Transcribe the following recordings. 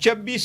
26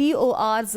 TORs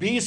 20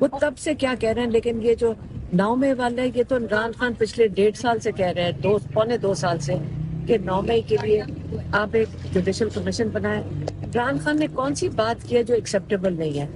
وہ تب سے کیا کہہ رہے ہیں، لیکن یہ جو 9 مئی والا ہے یہ تو عمران خان پچھلے 1.5 سال سے کہہ رہے ہیں، پونے 2 سال سے، کہ 9 مئی کے لیے آپ ایک جوڈیشل کمیشن بنائیں۔ عمران خان نے کون سی بات کی ہے جو ایکسیپٹیبل نہیں ہے؟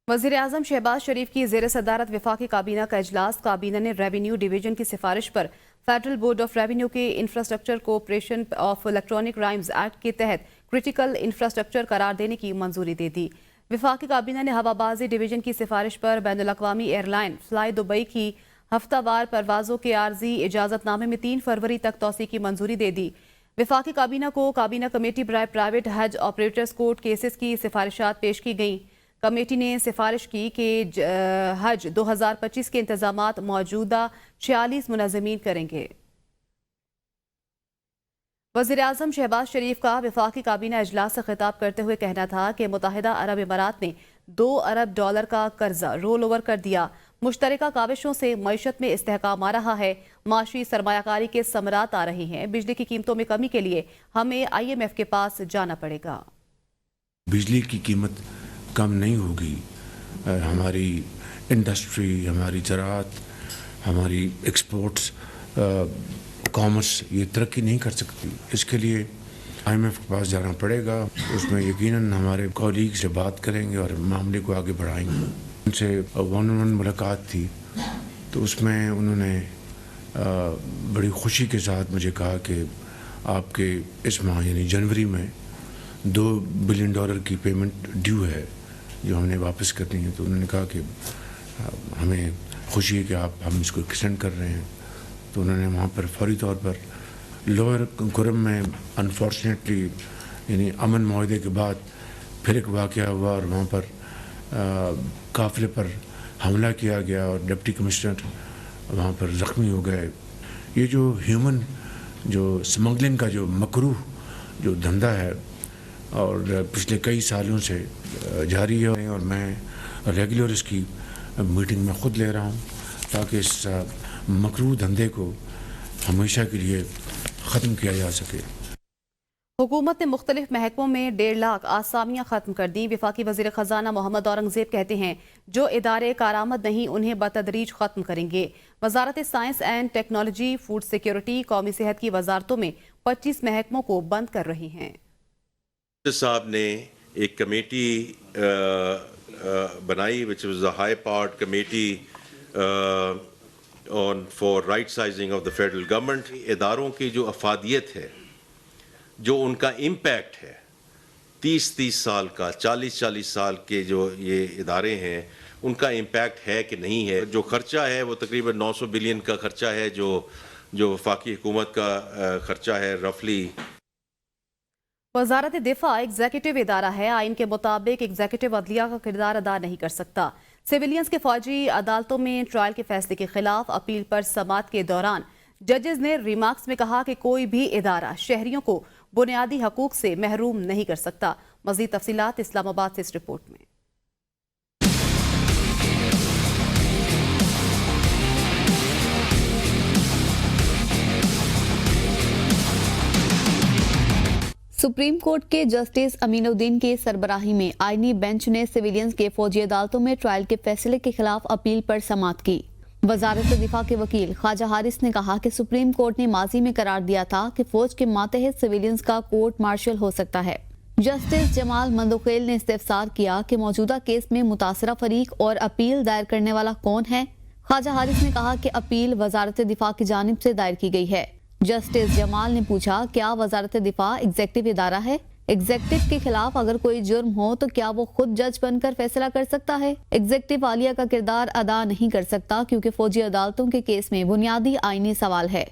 وزیر اعظم شہباز شریف کی زیر صدارت وفاقی کابینہ کا اجلاس، کابینہ نے ریونیو ڈویژن کی سفارش پر فیڈرل بورڈ آف ریونیو کے infrastructure cooperation of electronic rhymes act کے تحت کرٹیکل انفراسٹرکچر قرار دینے کی منظوری دے دی۔ وفاقی کابینہ نے ہوا بازی ڈویژن کی سفارش پر بین الاقوامی ایئر لائن فلائی دبئی کی ہفتہ وار پروازوں کے عارضی اجازت نامے میں 3 فروری تک توسیع کی منظوری دے دی۔ وفاقی کابینہ کو کابینہ کمیٹی برائے پرائیویٹ حج آپریٹرز کورٹ کیسز کی سفارشات پیش کی گئیں۔ کمیٹی نے سفارش کی کہ حج 2025 کے انتظامات موجودہ 46 منظمین کریں گے۔ وزیر اعظم شہباز شریف کا وفاقی کابینہ اجلاس سے خطاب کرتے ہوئے کہنا تھا کہ متحدہ عرب امارات نے $2 ارب کا قرضہ رول اوور کر دیا۔ مشترکہ کاوشوں سے معیشت میں استحکام آ رہا ہے، معاشی سرمایہ کاری کے ثمرات آ رہے ہیں۔ بجلی کی قیمتوں میں کمی کے لیے ہمیں IMF کے پاس جانا پڑے گا۔ بجلی کی قیمت کم نہیں ہوگی، ہماری انڈسٹری، ہماری زراعت، ہماری ایکسپورٹس، کامرس یہ ترقی نہیں کر سکتی۔ اس کے لیے IMF کے پاس جانا پڑے گا۔ اس میں یقیناً ہمارے کولیگ سے بات کریں گے اور معاملے کو آگے بڑھائیں گے۔ ان سے 1-on-1 ملاقات تھی تو اس میں انہوں نے بڑی خوشی کے ساتھ مجھے کہا کہ آپ کے اس ماہ یعنی جنوری میں $2 بلین کی پیمنٹ ڈیو ہے جو ہم نے واپس کرنی ہے۔ تو انہوں نے کہا کہ ہمیں خوشی ہے کہ ہم اس کو ایکسٹینڈ کر رہے ہیں۔ تو انہوں نے وہاں پر فوری طور پر لوئر کرم میں انفارچونیٹلی یعنی امن معاہدے کے بعد پھر ایک واقعہ ہوا اور وہاں پر قافلے پر حملہ کیا گیا اور ڈپٹی کمشنر وہاں پر زخمی ہو گئے۔ یہ جو ہیومن جو سمگلنگ کا جو مکروہ جو دھندا ہے اور پچھلے کئی سالوں سے جاری ہے، اور میں ریگولر اس کی میٹنگ میں خود لے رہا ہوں تاکہ اس مکروہ دھندے کو ہمیشہ کے لیے ختم کیا جا سکے۔ حکومت نے مختلف محکموں میں 1.5 لاکھ آسامیاں ختم کر دیں۔ وفاقی وزیر خزانہ محمد اورنگزیب کہتے ہیں جو ادارے کارآمد نہیں انہیں بتدریج ختم کریں گے۔ وزارت science and technology, food security, قومی صحت کی وزارتوں میں 25 محکموں کو بند کر رہی ہیں۔ صاحب نے ایک کمیٹی بنائی which was a high powered committee for right sizing of the federal government۔ اداروں کی جو افادیت ہے، جو ان کا امپیکٹ ہے 30 سال کا، 40 سال کے جو یہ ادارے ہیں ان کا امپیکٹ ہے کہ نہیں ہے۔ جو خرچہ ہے وہ تقریباً 900 بلین کا خرچہ ہے جو وفاقی حکومت کا خرچہ ہے رفلی۔ وزارت دفاع ایگزیکٹو ادارہ ہے، آئین کے مطابق ایگزیکٹو عدلیہ کا کردار ادا نہیں کر سکتا۔ سویلینز کے فوجی عدالتوں میں ٹرائل کے فیصلے کے خلاف اپیل پر سماعت کے دوران ججز نے ریمارکس میں کہا کہ کوئی بھی ادارہ شہریوں کو بنیادی حقوق سے محروم نہیں کر سکتا۔ مزید تفصیلات اسلام آباد سے اس رپورٹ میں۔ سپریم کورٹ کے جسٹس امین الدین کی سربراہی میں آئینی بینچ نے سویلینز کے فوجی عدالتوں میں ٹرائل کے فیصلے کے خلاف اپیل پر سماعت کی۔ وزارت دفاع کے وکیل خواجہ حارث نے کہا کہ سپریم کورٹ نے ماضی میں قرار دیا تھا کہ فوج کے ماتحت سویلینز کا کورٹ مارشل ہو سکتا ہے۔ جسٹس جمال مندوخیل نے استفسار کیا کہ موجودہ کیس میں متاثرہ فریق اور اپیل دائر کرنے والا کون ہے۔ خواجہ حارث نے کہا کہ اپیل وزارت دفاع کی جانب سے دائر کی گئی ہے۔ جسٹس جمال نے پوچھا کیا وزارت دفاع ایگزیکٹو ادارہ ہے؟ ایگزیکٹو کے خلاف اگر کوئی جرم ہو تو کیا وہ خود جج بن کر فیصلہ کر سکتا ہے؟ ایگزیکٹو عالیہ کا کردار ادا نہیں کر سکتا کیونکہ فوجی عدالتوں کے کیس میں بنیادی آئینی سوال ہے۔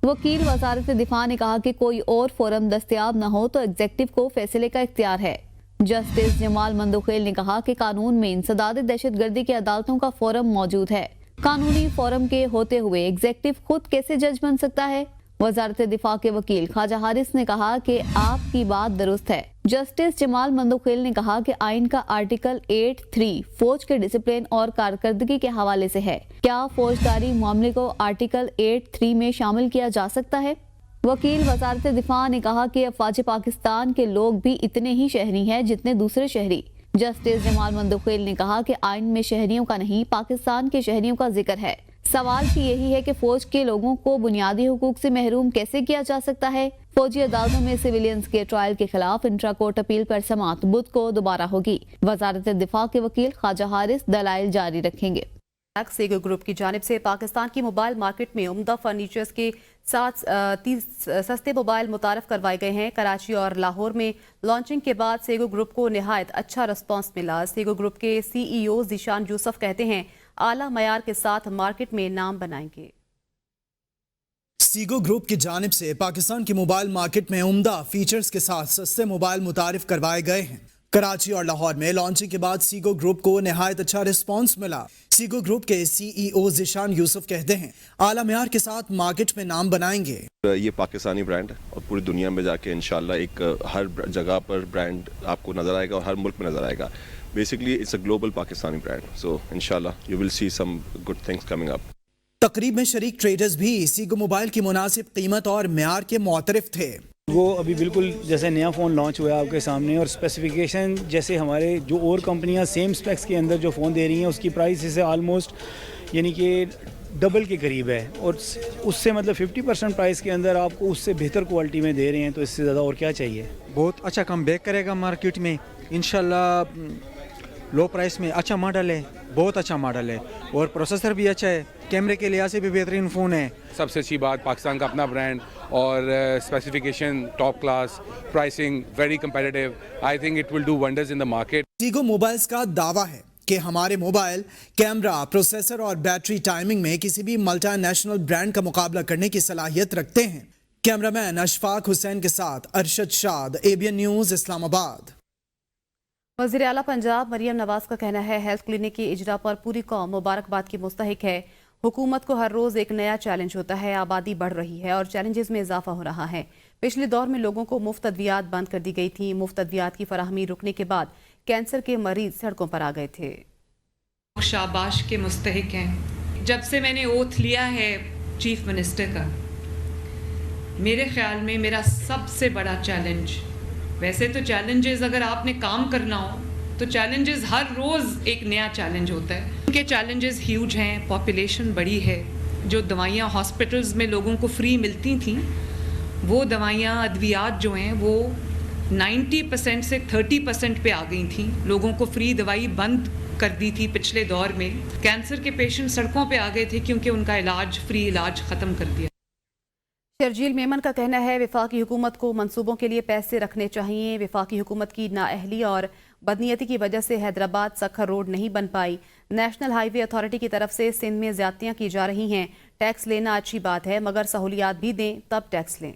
وکیل وزارت دفاع نے کہا کہ کوئی اور فورم دستیاب نہ ہو تو ایگزیکٹو کو فیصلے کا اختیار ہے۔ جسٹس جمال مندوخیل نے کہا کہ قانون میں انسداد دہشت گردی کی عدالتوں کا فورم موجود ہے۔ قانونی فورم کے ہوتے ہوئے ایگزیکٹو خود کیسے جج بن سکتا ہے؟ وزارت دفاع کے وکیل خواجہ حارث نے کہا کہ آپ کی بات درست ہے۔ جسٹس جمال مندوخیل نے کہا کہ آئین کا آرٹیکل 8(3) فوج کے ڈسپلن اور کارکردگی کے حوالے سے ہے۔ کیا فوجداری معاملے کو آرٹیکل 8(3) میں شامل کیا جا سکتا ہے؟ وکیل وزارت دفاع نے کہا کہ افواج پاکستان کے لوگ بھی اتنے ہی شہری ہیں جتنے دوسرے شہری۔ جسٹس جمال مندوخیل نے کہا کہ آئین میں شہریوں کا نہیں پاکستان کے شہریوں کا ذکر ہے. سوال کی یہی ہے کہ فوج کے لوگوں کو بنیادی حقوق سے محروم کیسے کیا جا سکتا ہے. فوجی عدالتوں میں سویلینز کے ٹرائل کے خلاف انٹرا کورٹ اپیل پر سماعت بدھ کو دوبارہ ہوگی. وزارت دفاع کے وکیل خواجہ حارث دلائل جاری رکھیں گے. سیگو گروپ کی جانب سے پاکستان کی موبائل مارکیٹ میں عمدہ فرنیچرز کے ساتھ 30 سستے موبائل متعارف کروائے گئے ہیں. کراچی اور لاہور میں لانچنگ کے بعد سیگو گروپ کو نہایت اچھا رسپانس ملا. سیگو گروپ کے CEO ذیشان یوسف کہتے ہیں اعلیٰ معیار کے ساتھ مارکیٹ میں نام بنائیں گے. سیگو گروپ کی جانب سے پاکستان کی موبائل مارکیٹ میں عمدہ فیچرز کے ساتھ سستے موبائل متعارف کروائے گئے ہیں. کراچی اور لاہور میں لانچنگ کے بعد سیگو گروپ کو نہایت اچھا رسپانس ملا. سیگو گروپ کے CEO ذیشان یوسف کہتے ہیں اعلیٰ معیار کے ساتھ مارکیٹ میں نام بنائیں گے. یہ پاکستانی برانڈ ہے اور پوری دنیا میں جا کے انشاءاللہ ایک ہر جگہ پر برانڈ آپ کو نظر آئے گا اور ہر ملک میں نظر آئے گا. Basically it's a global Pakistani brand, so انشاءاللہ you will see some good things coming up. تقریب میں شریک ٹریڈرز بھی سیگو موبائل کی مناسب قیمت اور معیار کے معترف تھے. وہ ابھی بالکل جیسے نیا فون لانچ ہوا ہے آپ کے سامنے, اور اسپیسیفیکیشن جیسے ہمارے جو اور کمپنیاں سیم اسپیکس کے اندر جو فون دے رہی ہیں اس کی پرائس اسے آلموسٹ یعنی کہ ڈبل کے قریب ہے, اور اس سے مطلب 50% پرائس کے اندر آپ کو اس سے بہتر کوالٹی میں دے رہے ہیں, تو اس سے زیادہ اور کیا چاہیے. بہت اچھا کم بیک کرے گا مارکیٹ میں انشاءاللہ. لو پرائس میں اچھا ماڈل ہے, بہت اچھا ماڈل ہے, اور پروسیسر بھی اچھا ہے, کیمرے کے لحاظ سے بھی بہترین فون ہے. سب سے اچھی بات پاکستان کا اپنا برانڈ اور specification top class, pricing very competitive. I think it will do wonders in the market. سیگو موبائلز کا دعویٰ ہے کہ ہمارے موبائل کیمرہ, پروسیسر اور بیٹری ٹائمنگ میں کسی بھی ملٹی نیشنل برانڈ کا مقابلہ کرنے کی صلاحیت رکھتے ہیں. کیمرامین اشفاق حسین کے ساتھ ارشد شاد, ABN نیوز, اسلام آباد. وزیر اعلیٰ پنجاب مریم نواز کا کہنا ہے ہیلتھ کلینک کی اجرا پر پوری قوم مبارکباد کی مستحق ہے. حکومت کو ہر روز ایک نیا چیلنج ہوتا ہے. آبادی بڑھ رہی ہے اور چیلنجز میں اضافہ ہو رہا ہے. پچھلے دور میں لوگوں کو مفت ادویات بند کر دی گئی تھیں. مفت ادویات کی فراہمی رکنے کے بعد کینسر کے مریض سڑکوں پر آ گئے تھے. شاباش کے مستحق ہیں. جب سے میں نے اوتھ لیا ہے چیف منسٹر کا, میرے خیال میں میرا سب سے بڑا چیلنج, ویسے تو چیلنجز اگر آپ نے کام کرنا ہو تو چیلنجز ہر روز ایک نیا چیلنج ہوتا ہے. ان کے چیلنجز ہیوج ہیں. پاپولیشن بڑی ہے. جو دوائیاں ہاسپٹلز میں لوگوں کو فری ملتی تھیں, وہ دوائیاں ادویات جو ہیں وہ 90% سے 30% پہ آ گئی تھیں. لوگوں کو فری دوائی بند کر دی تھی پچھلے دور میں. کینسر کے پیشنٹ سڑکوں پہ آ گئے تھے کیونکہ ان کا علاج, فری علاج ختم کر دیا. شرجیل میمن کا کہنا ہے وفاقی حکومت کو منصوبوں کے لیے پیسے رکھنے چاہیے. وفاقی حکومت کی نااہلی اور بدنیتی کی وجہ سے حیدرآباد سکھر روڈ نہیں بن پائی. نیشنل ہائی وے اتھارٹی کی طرف سے سندھ میں زیادتیاں کی جا رہی ہیں. ٹیکس لینا اچھی بات ہے مگر سہولیات بھی دیں تب ٹیکس لیں.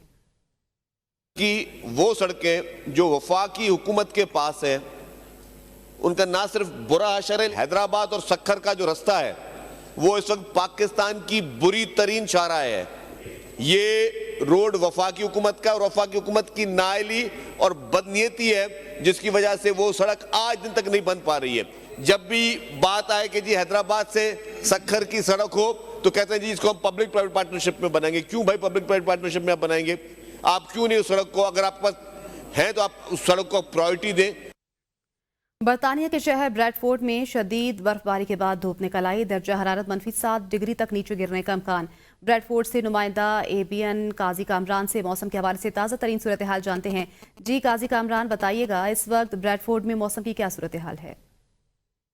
کہ وہ سڑکیں جو وفاقی حکومت کے پاس ہے ان کا نہ صرف برا حشر ہے, حیدرآباد اور سکھر کا جو رستہ ہے وہ اس وقت پاکستان کی بری ترین شاہراہ ہے. یہ روڈ وفاقی حکومت کا اور وفاقی حکومت کی نااہلی اور بدنیتی ہے جس کی وجہ سے وہ سڑک آج دن تک نہیں بن پا رہی ہے. جب بھی بات آئے کہ جی حیدرآباد سے سکھر کی سڑک ہو تو کہتے ہیں جی اس کو ہم پبلک پرائیویٹ پارٹنرشپ میں بنائیں گے. کیوں بھائی پبلک پرائیویٹ پارٹنرشپ میں آپ بنائیں گے؟ آپ کیوں نہیں اس سڑک کو, اگر آپ پاس ہیں تو آپ اس سڑک کو پرائیورٹی دیں. برطانیہ کے شہر بریڈ فورڈ میں شدید برف باری کے بعد دھوپ نکل آئی. درجہ حرارت -7 ڈگری تک نیچے گرنے کا امکان. بریڈ فورڈ سے نمائندہ ABN قاضی کامران سے موسم کے حوالے سے تازہ ترین صورتحال جانتے ہیں. جی قاضی کامران بتائیے گا اس وقت بریڈ فورڈ میں موسم کی کیا صورتحال ہے؟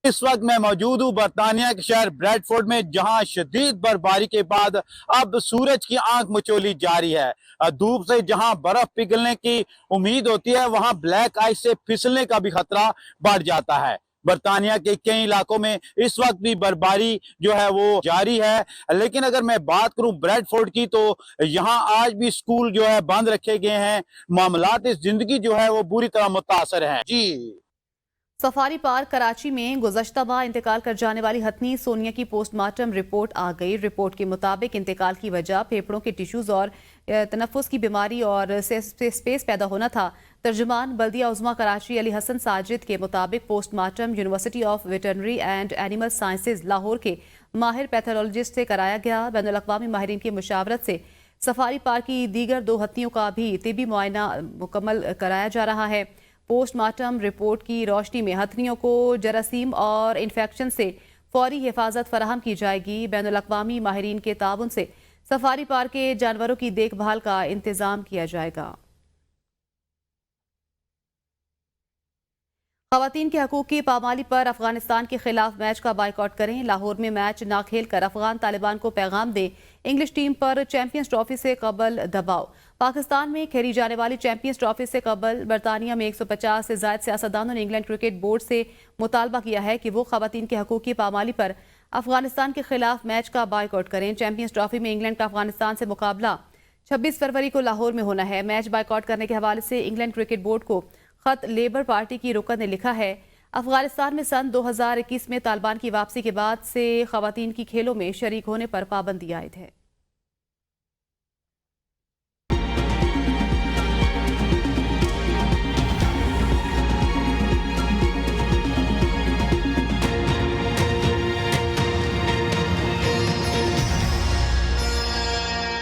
اس وقت میں موجود ہوں برطانیہ کے شہر بریڈ فورڈ میں جہاں شدید برفباری کے بعد اب سورج کی آنکھ مچولی جاری ہے. دھوپ سے جہاں برف پگھلنے کی امید ہوتی ہے وہاں بلیک آئس سے پھسلنے کا بھی خطرہ بڑھ جاتا ہے. برطانیہ کے کئی علاقوں میں اس وقت بھی برفباری جو ہے وہ جاری ہے. لیکن اگر میں بات کروں بریڈ فورڈ کی تو یہاں آج بھی سکول جو ہے بند رکھے گئے ہیں. معاملات زندگی جو ہے وہ بری طرح متاثر ہیں. جی سفاری پارک کراچی میں گزشتہ ماہ انتقال کر جانے والی ہتھنی سونیا کی پوسٹ مارٹم رپورٹ آ گئی. رپورٹ کے مطابق انتقال کی وجہ پھیپھڑوں کے ٹیشوز اور تنفس کی بیماری اور سپیس پیدا ہونا تھا. ترجمان بلدیہ عظمیٰ کراچی علی حسن ساجد کے مطابق post mortem university of veterinary and animal sciences Lahore کے ماہر پیتھولوجسٹ سے کرایا گیا. بین الاقوامی ماہرین کی مشاورت سے سفاری پارک کی دیگر 2 ہتھیوں کا بھی طبی معائنہ مکمل کرایا جا رہا ہے. پوسٹ مارٹم رپورٹ کی روشنی میں ہتھنیوں کو جراثیم اور انفیکشن سے فوری حفاظت فراہم کی جائے گی۔ بین الاقوامی ماہرین کے تعاون سے سفاری پارک کے جانوروں کی دیکھ بھال کا انتظام کیا جائے گا۔ خواتین کے حقوق کی پامالی پر افغانستان کے خلاف میچ کا بائیکاٹ کریں۔ لاہور میں میچ نہ کھیل کر افغان طالبان کو پیغام دیں۔ انگلش ٹیم پر چیمپئنز ٹرافی سے قبل دباؤ۔ پاکستان میں کھیلی جانے والی چیمپئنز ٹرافی سے قبل برطانیہ میں 150 سے زائد سیاستدانوں نے انگلینڈ کرکٹ بورڈ سے مطالبہ کیا ہے کہ وہ خواتین کے حقوق کی پامالی پر افغانستان کے خلاف میچ کا بائیکاٹ کریں۔ چیمپئنز ٹرافی میں انگلینڈ کا افغانستان سے مقابلہ 26 فروری کو لاہور میں ہونا ہے۔ میچ بائیکاٹ کرنے کے حوالے سے انگلینڈ کرکٹ بورڈ کو خط لیبر پارٹی کی رکن نے لکھا ہے۔ افغانستان میں سن 2021 میں طالبان کی واپسی کے بعد سے خواتین کی کھیلوں میں شریک ہونے پر پابندی عائد ہے۔